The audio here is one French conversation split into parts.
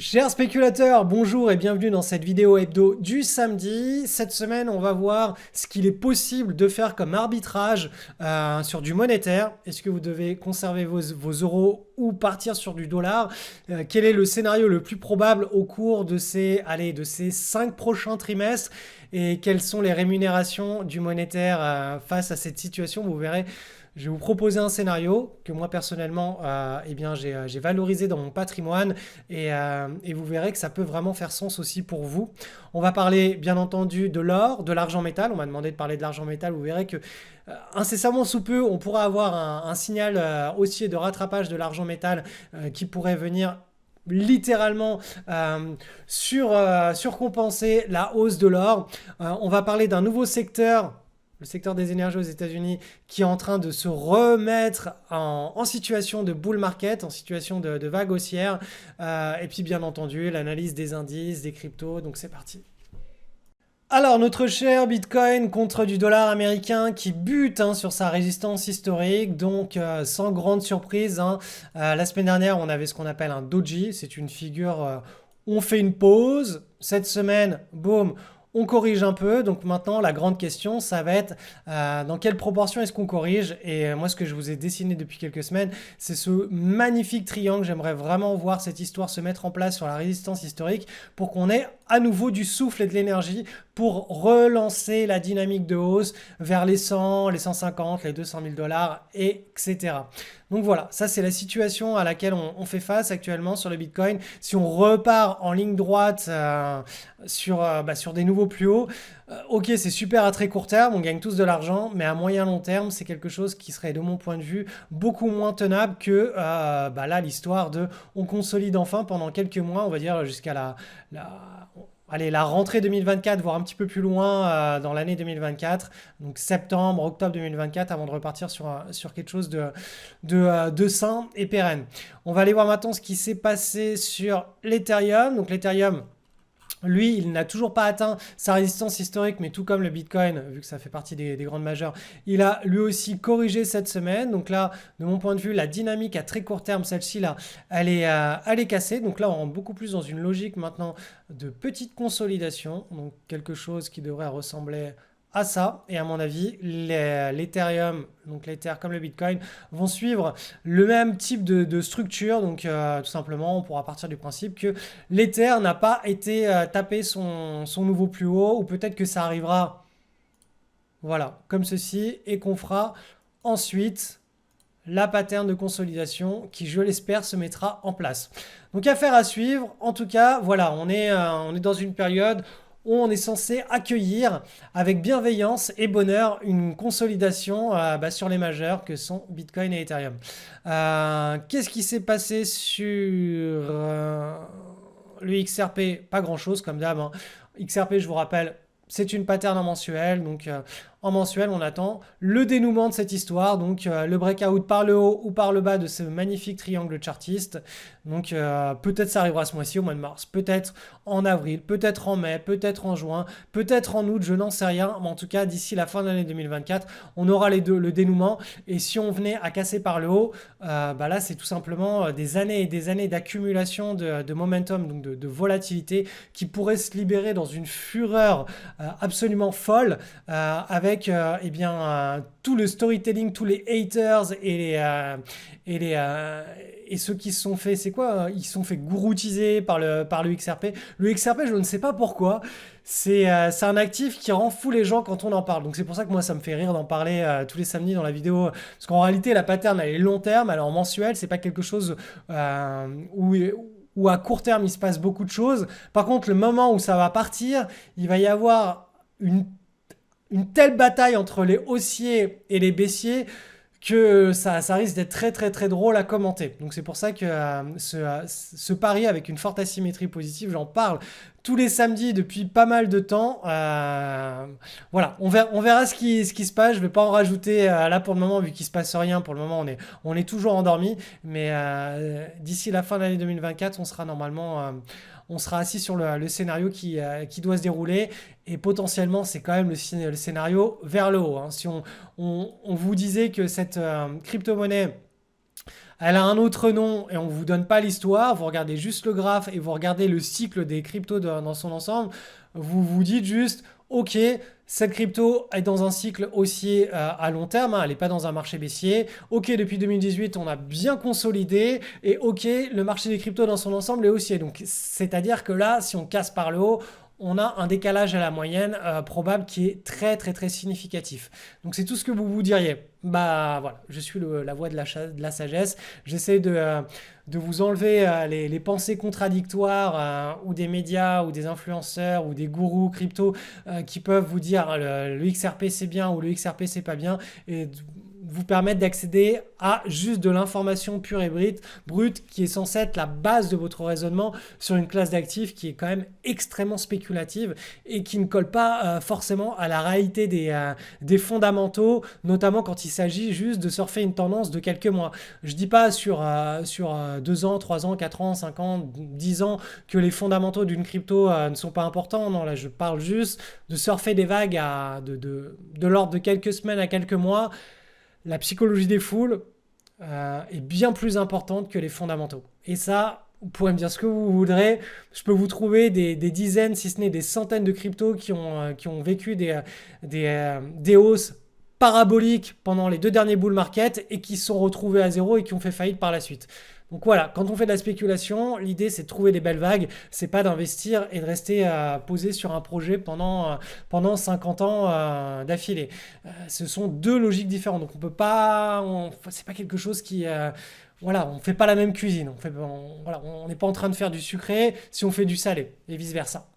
Chers spéculateurs, bonjour et bienvenue dans cette vidéo hebdo du samedi. Cette semaine, on va voir ce qu'il est possible de faire comme arbitrage sur du monétaire. Est-ce que vous devez conserver vos euros ou partir sur du dollar? Quel est le scénario le plus probable au cours de ces 5 prochains trimestres? Et quelles sont les rémunérations du monétaire face à cette situation? Vous verrez. Je vais vous proposer un scénario que moi personnellement j'ai valorisé dans mon patrimoine et vous verrez que ça peut vraiment faire sens aussi pour vous. On va parler bien entendu de l'or, de l'argent métal. On m'a demandé de parler de l'argent métal. Vous verrez que incessamment sous peu, on pourra avoir un signal haussier de rattrapage de l'argent métal qui pourrait venir littéralement surcompenser la hausse de l'or. On va parler d'un nouveau secteur, le secteur des énergies aux États-Unis, qui est en train de se remettre en situation de bull market, en situation de vague haussière. Et puis bien entendu, l'analyse des indices, des cryptos. Donc c'est parti. Alors, notre cher Bitcoin contre du dollar américain qui bute sur sa résistance historique, donc sans grande surprise. La semaine dernière, on avait ce qu'on appelle un doji, c'est une figure, on fait une pause. Cette semaine, boum, on corrige un peu. Donc maintenant, la grande question, ça va être dans quelle proportion est-ce qu'on corrige? Et moi, ce que je vous ai dessiné depuis quelques semaines, c'est ce magnifique triangle. J'aimerais vraiment voir cette histoire se mettre en place sur la résistance historique pour qu'on ait à nouveau du souffle et de l'énergie pour relancer la dynamique de hausse vers les 100, les 150, les 200 000 dollars, etc. Donc voilà, ça c'est la situation à laquelle on fait face actuellement sur le Bitcoin. Si on repart en ligne droite sur des nouveaux plus hauts, ok, c'est super à très court terme, on gagne tous de l'argent, mais à moyen long terme, c'est quelque chose qui serait, de mon point de vue, beaucoup moins tenable que là, l'histoire de on consolide enfin pendant quelques mois, on va dire jusqu'à la rentrée 2024, voire un petit peu plus loin dans l'année 2024, donc septembre, octobre 2024, avant de repartir sur quelque chose de sain et pérenne. On va aller voir maintenant ce qui s'est passé sur l'Ethereum. Donc l'Ethereum, lui, il n'a toujours pas atteint sa résistance historique, mais tout comme le Bitcoin, vu que ça fait partie des grandes majeures, il a lui aussi corrigé cette semaine. Donc là, de mon point de vue, la dynamique à très court terme, celle-ci là, elle est cassée. Donc là, on rentre beaucoup plus dans une logique maintenant de petite consolidation. Donc quelque chose qui devrait ressembler à ça. Et à mon avis, l'Ethereum, donc l'Ether comme le Bitcoin, vont suivre le même type de structure. Donc tout simplement, on pourra partir du principe que l'Ether n'a pas été tapé son nouveau plus haut, ou peut-être que ça arrivera, voilà, comme ceci, et qu'on fera ensuite la pattern de consolidation qui, je l'espère, se mettra en place. Donc affaire à suivre. En tout cas, voilà, on est dans une période où on est censé accueillir avec bienveillance et bonheur une consolidation sur les majeurs que sont Bitcoin et Ethereum. Qu'est-ce qui s'est passé sur le XRP? Pas grand-chose comme d'hab. XRP, je vous rappelle, c'est une pattern en mensuel, donc en mensuel, on attend le dénouement de cette histoire, donc le breakout par le haut ou par le bas de ce magnifique triangle chartiste. Donc peut-être ça arrivera ce mois-ci, au mois de mars, peut-être en avril, peut-être en mai, peut-être en juin, peut-être en août, je n'en sais rien, mais en tout cas, d'ici la fin de l'année 2024, on aura le dénouement. Et si on venait à casser par le haut, là, c'est tout simplement des années et des années d'accumulation de momentum, donc de volatilité, qui pourrait se libérer dans une fureur absolument folle avec tout le storytelling, tous les haters et ceux qui se sont fait, c'est quoi? Ils se sont fait gouroutiser par le XRP. Le XRP, je ne sais pas pourquoi. C'est un actif qui rend fou les gens quand on en parle. Donc c'est pour ça que moi, ça me fait rire d'en parler tous les samedis dans la vidéo. Parce qu'en réalité, la pattern, elle est long terme. Alors en mensuel, c'est pas quelque chose où à court terme, il se passe beaucoup de choses. Par contre, le moment où ça va partir, il va y avoir une telle bataille entre les haussiers et les baissiers que ça risque d'être très très très drôle à commenter. Donc c'est pour ça que ce pari avec une forte asymétrie positive, j'en parle tous les samedis depuis pas mal de temps. Voilà, on verra ce qui se passe. Je ne vais pas en rajouter là pour le moment, vu qu'il ne se passe rien. Pour le moment, on est toujours endormi. Mais d'ici la fin de l'année 2024, on sera normalement... on sera assis sur le scénario qui doit se dérouler. Et potentiellement, c'est quand même le scénario vers le haut. Si on vous disait que cette crypto-monnaie Elle a un autre nom et on ne vous donne pas l'histoire. Vous regardez juste le graphe et vous regardez le cycle des cryptos dans son ensemble. Vous vous dites juste, ok, cette crypto est dans un cycle haussier à long terme, hein, elle n'est pas dans un marché baissier. Ok, depuis 2018, on a bien consolidé. Et ok, le marché des cryptos dans son ensemble est haussier. Donc, c'est-à-dire que là, si on casse par le haut, on a un décalage à la moyenne probable qui est très très très significatif. Donc c'est tout ce que vous vous diriez. Bah voilà, je suis la voix de la sagesse. J'essaie de vous enlever les pensées contradictoires ou des médias ou des influenceurs ou des gourous crypto qui peuvent vous dire le XRP c'est bien ou le XRP c'est pas bien et vous permettre d'accéder à juste de l'information pure et brute qui est censée être la base de votre raisonnement sur une classe d'actifs qui est quand même extrêmement spéculative et qui ne colle pas forcément à la réalité des fondamentaux, notamment quand il s'agit juste de surfer une tendance de quelques mois. Je ne dis pas sur 2 ans, 3 ans, 4 ans, 5 ans, 10 ans que les fondamentaux d'une crypto ne sont pas importants. Non, là je parle juste de surfer des vagues de l'ordre de quelques semaines à quelques mois. La psychologie des foules est bien plus importante que les fondamentaux. Et ça, vous pourrez me dire ce que vous voudrez. Je peux vous trouver des dizaines, si ce n'est des centaines de cryptos qui ont vécu des hausses paraboliques pendant les 2 derniers bull market et qui se sont retrouvés à zéro et qui ont fait faillite par la suite. Donc voilà, quand on fait de la spéculation, l'idée c'est de trouver des belles vagues, c'est pas d'investir et de rester posé sur un projet pendant 50 ans d'affilée. Ce sont 2 logiques différentes, donc on peut pas, c'est pas quelque chose qui, voilà, on fait pas la même cuisine, on n'est pas en train de faire du sucré si on fait du salé et vice versa.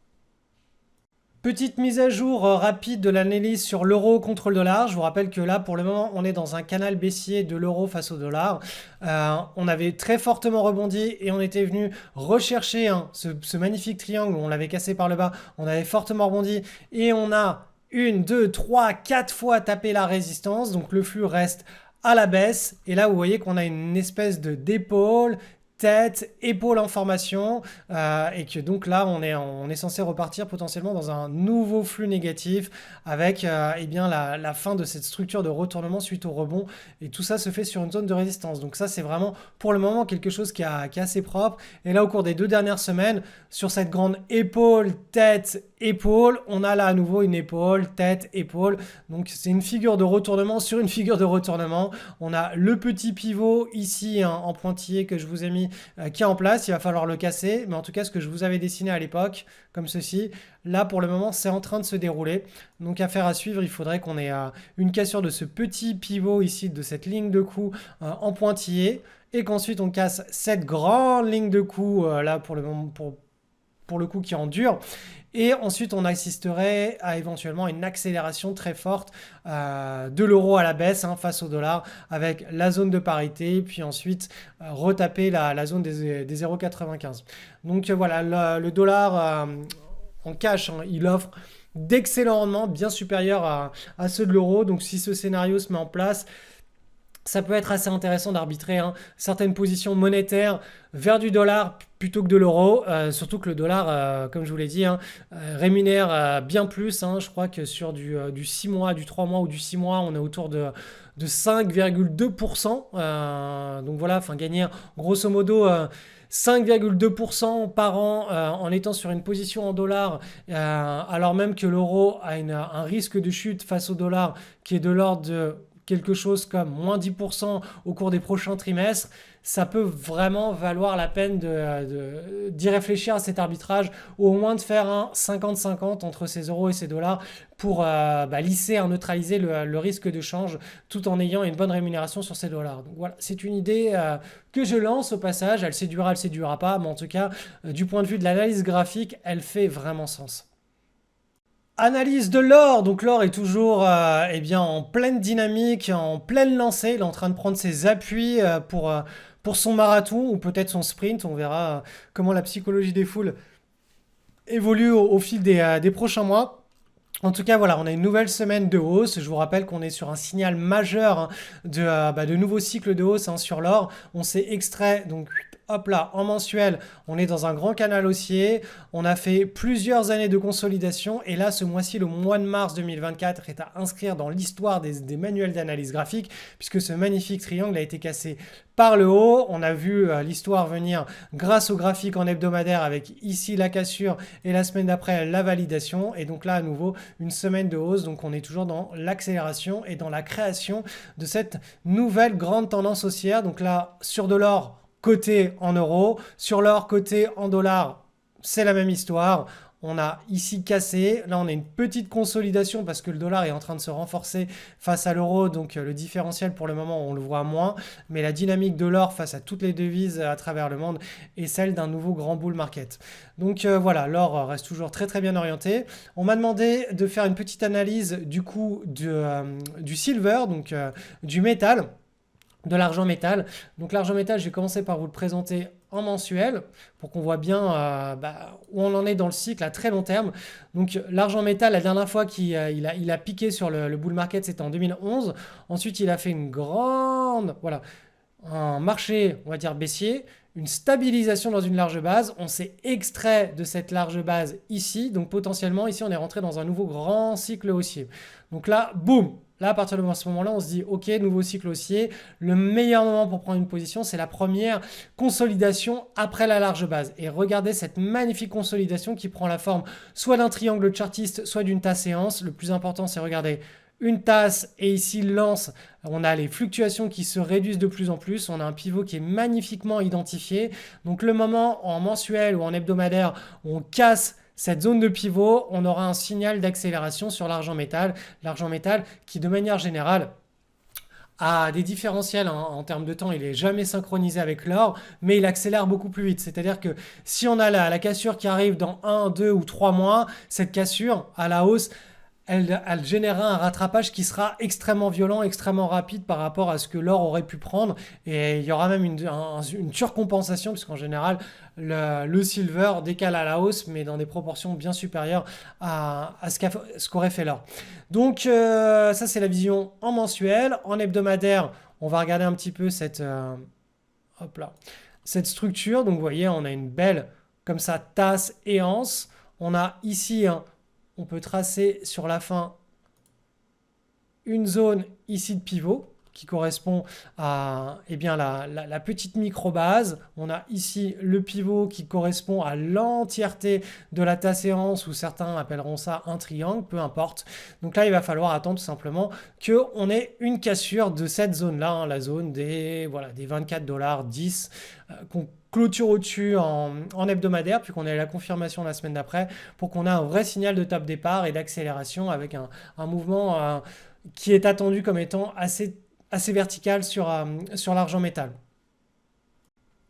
Petite mise à jour rapide de l'analyse sur l'euro contre le dollar. Je vous rappelle que là, pour le moment, on est dans un canal baissier de l'euro face au dollar. On avait très fortement rebondi et on était venu rechercher ce magnifique triangle où on l'avait cassé par le bas. On avait fortement rebondi et on a 1, 2, 3, 4 fois tapé la résistance. Donc le flux reste à la baisse. Et là, vous voyez qu'on a une espèce d'épaule, tête, épaule en formation et que donc là on est censé repartir potentiellement dans un nouveau flux négatif avec eh bien la fin de cette structure de retournement suite au rebond et tout ça se fait sur une zone de résistance. Donc ça c'est vraiment pour le moment quelque chose qui est assez propre et là au cours des 2 dernières semaines sur cette grande épaule, tête, épaule, on a là à nouveau une épaule, tête, épaule. Donc c'est une figure de retournement sur une figure de retournement. On a le petit pivot ici en pointillé que je vous ai mis qui est en place. Il va falloir le casser. Mais en tout cas, ce que je vous avais dessiné à l'époque, comme ceci, là pour le moment, c'est en train de se dérouler. Donc affaire à suivre, il faudrait qu'on ait une cassure de ce petit pivot ici, de cette ligne de coup en pointillé. Et qu'ensuite on casse cette grande ligne de coup là pour le moment, pour le coup qui endure. Et ensuite, on assisterait à éventuellement une accélération très forte de l'euro à la baisse face au dollar avec la zone de parité, puis ensuite retaper la zone des 0,95. Donc voilà, le dollar en cash, il offre d'excellents rendements, bien supérieurs à ceux de l'euro. Donc si ce scénario se met en place, ça peut être assez intéressant d'arbitrer certaines positions monétaires vers du dollar plutôt que de l'euro, surtout que le dollar, comme je vous l'ai dit, rémunère bien plus. Je crois que sur du 6 mois, du 3 mois ou du 6 mois, on est autour de 5,2%. Donc voilà, gagner grosso modo 5,2% par an en étant sur une position en dollars, alors même que l'euro a un risque de chute face au dollar qui est de l'ordre de quelque chose comme moins 10% au cours des prochains trimestres, ça peut vraiment valoir la peine d'y réfléchir à cet arbitrage, ou au moins de faire un 50-50 entre ces euros et ces dollars pour lisser, neutraliser le risque de change tout en ayant une bonne rémunération sur ces dollars. Donc voilà, c'est une idée que je lance au passage, elle séduira pas, mais en tout cas, du point de vue de l'analyse graphique, elle fait vraiment sens. Analyse de l'or, donc l'or est toujours en pleine dynamique, en pleine lancée, il est en train de prendre ses appuis pour son marathon ou peut-être son sprint, on verra comment la psychologie des foules évolue au fil des prochains mois. En tout cas, voilà, on a une nouvelle semaine de hausse. Je vous rappelle qu'on est sur un signal majeur de nouveaux cycles de hausse sur l'or. On s'est extrait donc hop là, en mensuel, on est dans un grand canal haussier. On a fait plusieurs années de consolidation. Et là, ce mois-ci, le mois de mars 2024, est à inscrire dans l'histoire des manuels d'analyse graphique, puisque ce magnifique triangle a été cassé par le haut. On a vu l'histoire venir grâce au graphique en hebdomadaire avec ici la cassure et la semaine d'après la validation. Et donc là, à nouveau, une semaine de hausse. Donc on est toujours dans l'accélération et dans la création de cette nouvelle grande tendance haussière. Donc là, sur de l'or coté en euros, sur l'or coté en dollars, c'est la même histoire. On a ici cassé. Là, on a une petite consolidation parce que le dollar est en train de se renforcer face à l'euro. Donc, le différentiel, pour le moment, on le voit moins. Mais la dynamique de l'or face à toutes les devises à travers le monde est celle d'un nouveau grand bull market. Donc, voilà, l'or reste toujours très, très bien orienté. On m'a demandé de faire une petite analyse du coup du silver, donc du métal, de l'argent métal. Donc l'argent métal, je vais commencer par vous le présenter en mensuel pour qu'on voit bien où on en est dans le cycle à très long terme. Donc l'argent métal, la dernière fois qu'il il a piqué sur le bull market, c'était en 2011. Ensuite, il a fait un marché, on va dire baissier, une stabilisation dans une large base. On s'est extrait de cette large base ici. Donc potentiellement, ici, on est rentré dans un nouveau grand cycle haussier. Donc là, boum! Là, à partir de ce moment-là, on se dit, OK, nouveau cycle haussier. Le meilleur moment pour prendre une position, c'est la première consolidation après la large base. Et regardez cette magnifique consolidation qui prend la forme soit d'un triangle chartiste, soit d'une tasse séance. Le plus important, c'est regarder une tasse et ici lance. On a les fluctuations qui se réduisent de plus en plus. On a un pivot qui est magnifiquement identifié. Donc le moment en mensuel ou en hebdomadaire où on casse cette zone de pivot, on aura un signal d'accélération sur l'argent métal. L'argent métal qui, de manière générale, a des différentiels en termes de temps. Il n'est jamais synchronisé avec l'or, mais il accélère beaucoup plus vite. C'est-à-dire que si on a la cassure qui arrive dans 1, 2 ou 3 mois, cette cassure à la hausse, elle générera un rattrapage qui sera extrêmement violent, extrêmement rapide par rapport à ce que l'or aurait pu prendre. Et il y aura même une surcompensation, puisqu'en général, le silver décale à la hausse, mais dans des proportions bien supérieures à ce qu'aurait fait l'or. Donc, ça, c'est la vision en mensuel. En hebdomadaire, on va regarder un petit peu cette structure. Donc, vous voyez, on a une belle, comme ça, tasse et anse. On a ici on peut tracer sur la fin une zone ici de pivot qui correspond à la petite micro-base. On a ici le pivot qui correspond à l'entièreté de la tasse séance, ou certains appelleront ça un triangle, peu importe. Donc là, il va falloir attendre tout simplement qu'on ait une cassure de cette zone-là, la zone des 24,10 $, qu'on clôture au-dessus en hebdomadaire, puis qu'on ait la confirmation la semaine d'après, pour qu'on ait un vrai signal de top départ et d'accélération avec un mouvement qui est attendu comme étant assez vertical sur l'argent métal.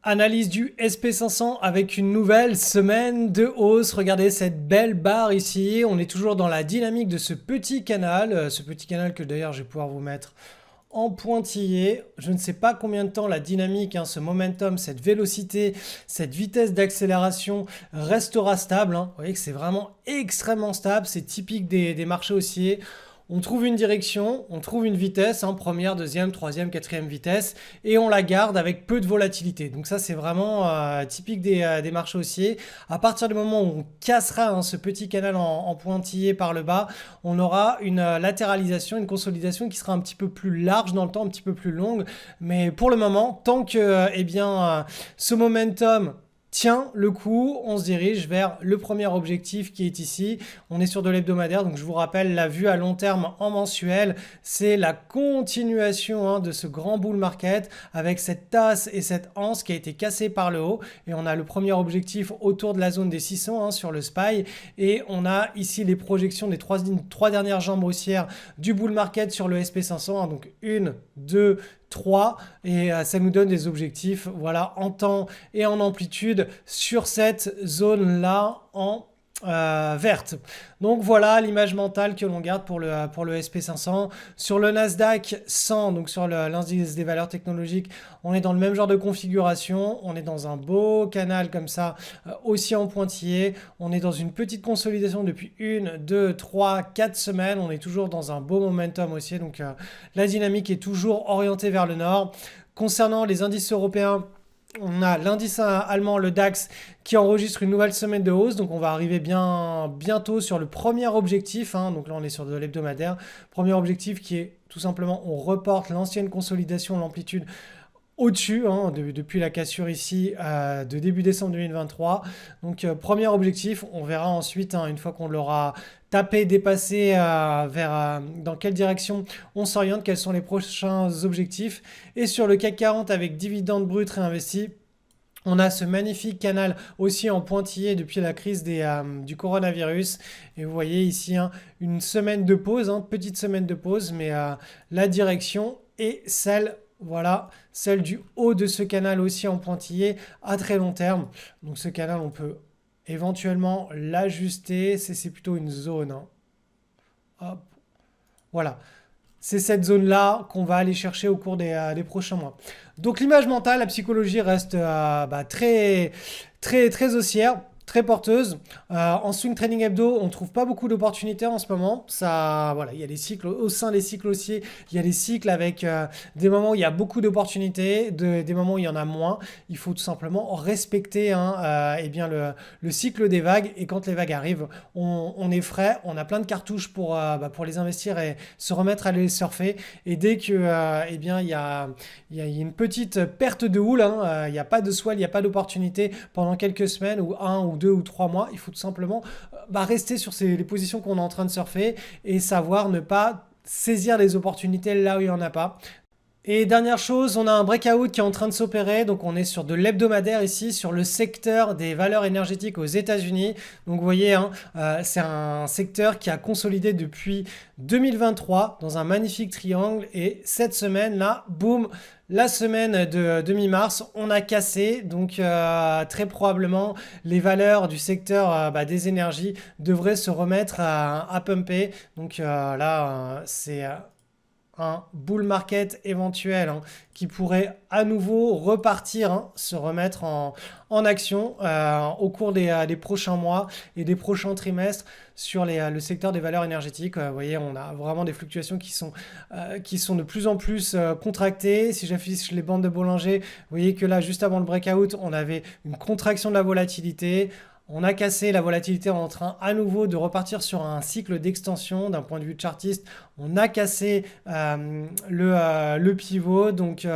Analyse du SP500 avec une nouvelle semaine de hausse. Regardez cette belle barre ici. On est toujours dans la dynamique de ce petit canal que d'ailleurs je vais pouvoir vous mettre en pointillé. Je ne sais pas combien de temps la dynamique, ce momentum, cette vélocité, cette vitesse d'accélération restera stable. Vous voyez que c'est vraiment extrêmement stable. C'est typique des marchés haussiers. On trouve une direction, on trouve une vitesse, première, deuxième, troisième, quatrième vitesse, et on la garde avec peu de volatilité. Donc ça, c'est vraiment typique des marchés haussiers. À partir du moment où on cassera ce petit canal en pointillé par le bas, on aura une latéralisation, une consolidation qui sera un petit peu plus large dans le temps, un petit peu plus longue. Mais pour le moment, tant que ce momentum tient le coup, on se dirige vers le premier objectif qui est ici. On est sur de l'hebdomadaire, donc je vous rappelle, la vue à long terme en mensuel, c'est la continuation de ce grand bull market avec cette tasse et cette anse qui a été cassée par le haut. Et on a le premier objectif autour de la zone des 600 sur le SPY. Et on a ici les projections des trois dernières jambes haussières du bull market sur le SP500. Donc 1, 2, 3, et ça nous donne des objectifs en temps et en amplitude sur cette zone là en verte. Donc voilà l'image mentale que l'on garde pour le SP500. Sur le Nasdaq 100, donc sur l'indice des valeurs technologiques, on est dans le même genre de configuration. On est dans un beau canal comme ça, aussi en pointillé. On est dans une petite consolidation depuis 1, 2, 3, 4 semaines. On est toujours dans un beau momentum haussier. Donc la dynamique est toujours orientée vers le nord. Concernant les indices européens, On a l'indice allemand, le DAX, qui enregistre une nouvelle semaine de hausse. Donc on va arriver bientôt sur le premier objectif, hein. Donc là on est sur de l'hebdomadaire. Premier objectif qui est tout simplement, on reporte l'ancienne consolidation, l'amplitude au-dessus, hein, depuis la cassure ici de début décembre 2023. Donc premier objectif, on verra ensuite, hein, une fois qu'on l'aura tapé, dépassé, dans quelle direction on s'oriente, quels sont les prochains objectifs. Et sur le CAC 40 avec dividendes bruts réinvestis, on a ce magnifique canal aussi en pointillé depuis la crise du coronavirus. Et vous voyez ici, hein, une semaine de pause, hein, petite semaine de pause, mais la direction est celle, voilà, celle du haut de ce canal aussi en pointillé à très long terme. Donc ce canal, on peut éventuellement l'ajuster. C'est plutôt une zone, hein. Hop. Voilà. C'est cette zone-là qu'on va aller chercher au cours des prochains mois. Donc l'image mentale, la psychologie reste très, très, très haussière, très porteuse. En swing trading hebdo, on ne trouve pas beaucoup d'opportunités en ce moment. Ça, voilà, il y a des cycles au sein des cycles haussiers. Il y a des cycles avec des moments où il y a beaucoup d'opportunités, des moments où il y en a moins. Il faut tout simplement respecter, hein, eh bien le cycle des vagues. Et quand les vagues arrivent, on est frais, on a plein de cartouches pour les investir et se remettre à les surfer. Et dès que eh bien, il y a une petite perte de houle, hein, il n'y a pas de swell, il n'y a pas d'opportunité pendant quelques semaines ou 2 ou 3 mois, il faut tout simplement rester sur les positions qu'on est en train de surfer et savoir ne pas saisir les opportunités là où il n'y en a pas. Et dernière chose, on a un breakout qui est en train de s'opérer, donc on est sur de l'hebdomadaire ici, sur le secteur des valeurs énergétiques aux États-Unis. Donc vous voyez, hein, c'est un secteur qui a consolidé depuis 2023 dans un magnifique triangle et cette semaine là, boum, la semaine de mi-mars, on a cassé, donc très probablement les valeurs du secteur des énergies devraient se remettre à pumper. Donc là, c'est un bull market éventuel, hein, qui pourrait à nouveau repartir, hein, se remettre en action au cours des prochains mois et des prochains trimestres sur le secteur des valeurs énergétiques. Vous voyez, on a vraiment des fluctuations qui sont de plus en plus contractées. Si j'affiche les bandes de Bollinger, vous voyez que là, juste avant le breakout, on avait une contraction de la volatilité. On a cassé, la volatilité en train à nouveau de repartir sur un cycle d'extension d'un point de vue chartiste. On a cassé le pivot. Donc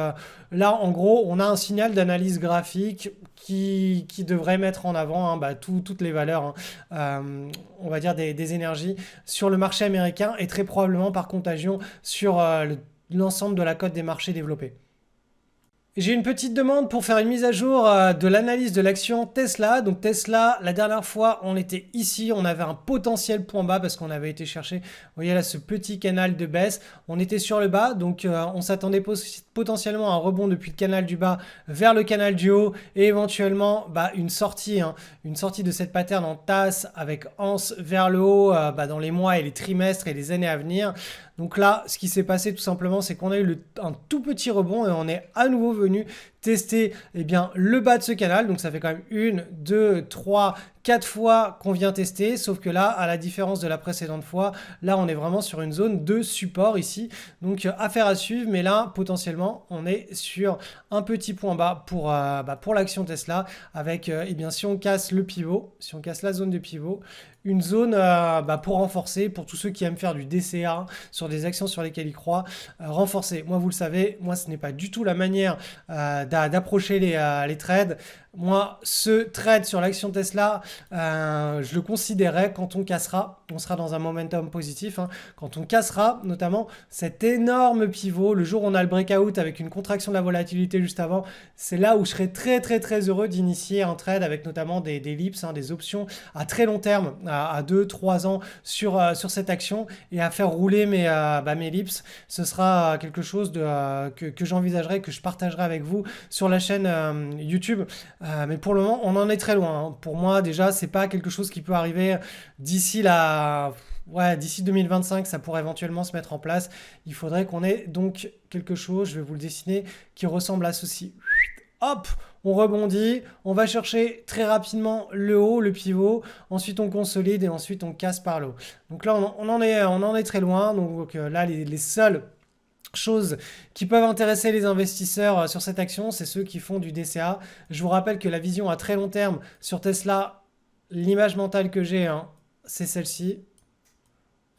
là, en gros, on a un signal d'analyse graphique qui devrait mettre en avant, hein, toutes les valeurs, hein, on va dire des énergies sur le marché américain et très probablement par contagion sur l'ensemble de la cote des marchés développés. J'ai une petite demande pour faire une mise à jour de l'analyse de l'action Tesla. Donc Tesla, la dernière fois, on était ici, on avait un potentiel point bas parce qu'on avait été chercher, vous voyez là, ce petit canal de baisse. On était sur le bas, donc on s'attendait potentiellement à un rebond depuis le canal du bas vers le canal du haut et éventuellement une sortie de cette pattern en tasse avec anse vers le haut dans les mois et les trimestres et les années à venir. Donc là, ce qui s'est passé tout simplement, c'est qu'on a eu un tout petit rebond et on est à nouveau venu tester le bas de ce canal. Donc ça fait quand même 1, 2, 3, 4 fois qu'on vient tester. Sauf que là, à la différence de la précédente fois, là on est vraiment sur une zone de support ici. Donc affaire à suivre. Mais là, potentiellement, on est sur un petit point bas pour l'action Tesla. Avec, si on casse le pivot, si on casse la zone de pivot, une zone pour renforcer, pour tous ceux qui aiment faire du DCA sur des actions sur lesquelles ils croient, renforcer. Moi, vous le savez, moi, ce n'est pas du tout la manière d'approcher les trades. Moi, ce trade sur l'action Tesla, je le considérais quand on cassera, on sera dans un momentum positif, hein, quand on cassera notamment cet énorme pivot, le jour où on a le breakout avec une contraction de la volatilité juste avant, c'est là où je serais très très très heureux d'initier un trade avec notamment des lips, hein, des options à très long terme, à 2-3 ans sur cette action et à faire rouler mes lips. Ce sera quelque chose que j'envisagerai, que je partagerai avec vous sur la chaîne YouTube. Mais pour le moment, on en est très loin, hein. Pour moi, déjà, c'est pas quelque chose qui peut arriver d'ici d'ici 2025, ça pourrait éventuellement se mettre en place. Il faudrait qu'on ait donc quelque chose, je vais vous le dessiner, qui ressemble à ceci. Hop, on rebondit, on va chercher très rapidement le haut, le pivot, ensuite on consolide et ensuite on casse par le haut. Donc là, on en est très loin. Donc là, les seuls choses qui peuvent intéresser les investisseurs sur cette action, c'est ceux qui font du DCA. Je vous rappelle que la vision à très long terme sur Tesla, l'image mentale que j'ai, hein, c'est celle-ci.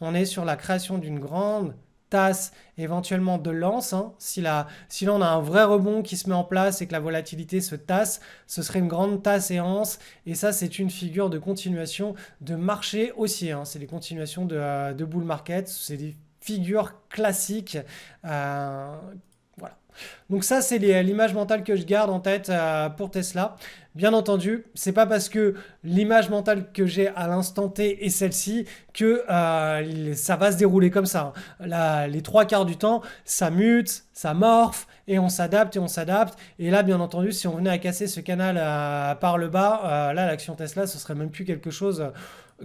On est sur la création d'une grande tasse éventuellement de lance. Hein. Si là on a un vrai rebond qui se met en place et que la volatilité se tasse, ce serait une grande tasse et anse. Et ça, c'est une figure de continuation de marché aussi. Hein. C'est des continuations de bull market. C'est des figures classiques. Voilà. Donc ça, c'est l'image mentale que je garde en tête pour Tesla. Bien entendu, c'est pas parce que l'image mentale que j'ai à l'instant T est celle-ci que ça va se dérouler comme ça. Les trois quarts du temps, ça mute, ça morphe et on s'adapte et on s'adapte. Et là, bien entendu, si on venait à casser ce canal par le bas, là, l'action Tesla, ce serait même plus quelque chose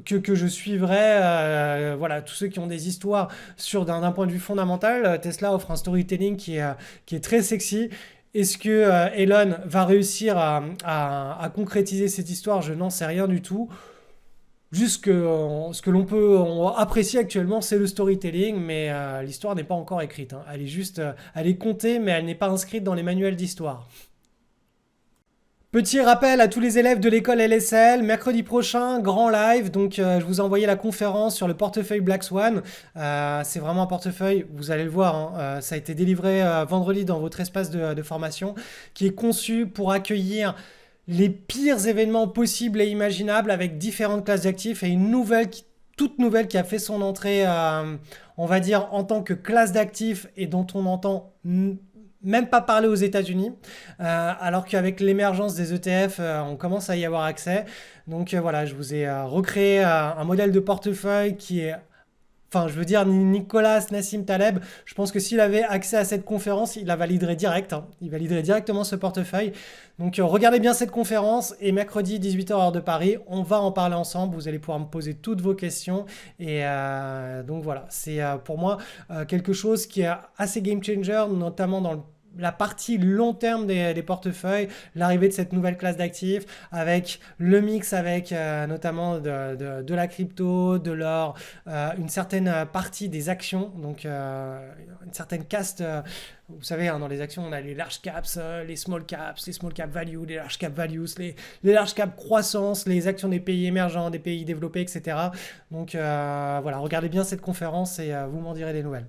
que je suivrais. Voilà, tous ceux qui ont des histoires d'un point de vue fondamental, Tesla offre un storytelling qui est très sexy. Est-ce que Elon va réussir à concrétiser cette histoire? Je n'en sais rien du tout. Juste ce que l'on peut apprécier actuellement, c'est le storytelling, mais l'histoire n'est pas encore écrite. Hein. Elle est contée, mais elle n'est pas inscrite dans les manuels d'histoire. Petit rappel à tous les élèves de l'école LSL, mercredi prochain, grand live. Donc, je vous ai envoyé la conférence sur le portefeuille Black Swan. C'est vraiment un portefeuille, vous allez le voir, hein, ça a été délivré vendredi dans votre espace de formation, qui est conçu pour accueillir les pires événements possibles et imaginables avec différentes classes d'actifs et une toute nouvelle qui a fait son entrée, on va dire, en tant que classe d'actifs et dont on entend même pas parler aux États-Unis, alors qu'avec l'émergence des ETF, on commence à y avoir accès. Donc voilà, je vous ai recréé un modèle de portefeuille qui est... Enfin, je veux dire, Nicolas Nassim Taleb, je pense que s'il avait accès à cette conférence, il la validerait direct. Hein. Il validerait directement ce portefeuille. Donc, regardez bien cette conférence et mercredi, 18h heure de Paris, on va en parler ensemble. Vous allez pouvoir me poser toutes vos questions. Et donc, voilà, c'est pour moi quelque chose qui est assez game changer, notamment dans la partie long terme des portefeuilles, l'arrivée de cette nouvelle classe d'actifs avec le mix avec notamment de la crypto, de l'or, une certaine partie des actions, donc une certaine caste. Vous savez, hein, dans les actions, on a les large caps, les small cap value, les large cap values, les large cap croissance, les actions des pays émergents, des pays développés, etc. Donc voilà, regardez bien cette conférence et vous m'en direz des nouvelles.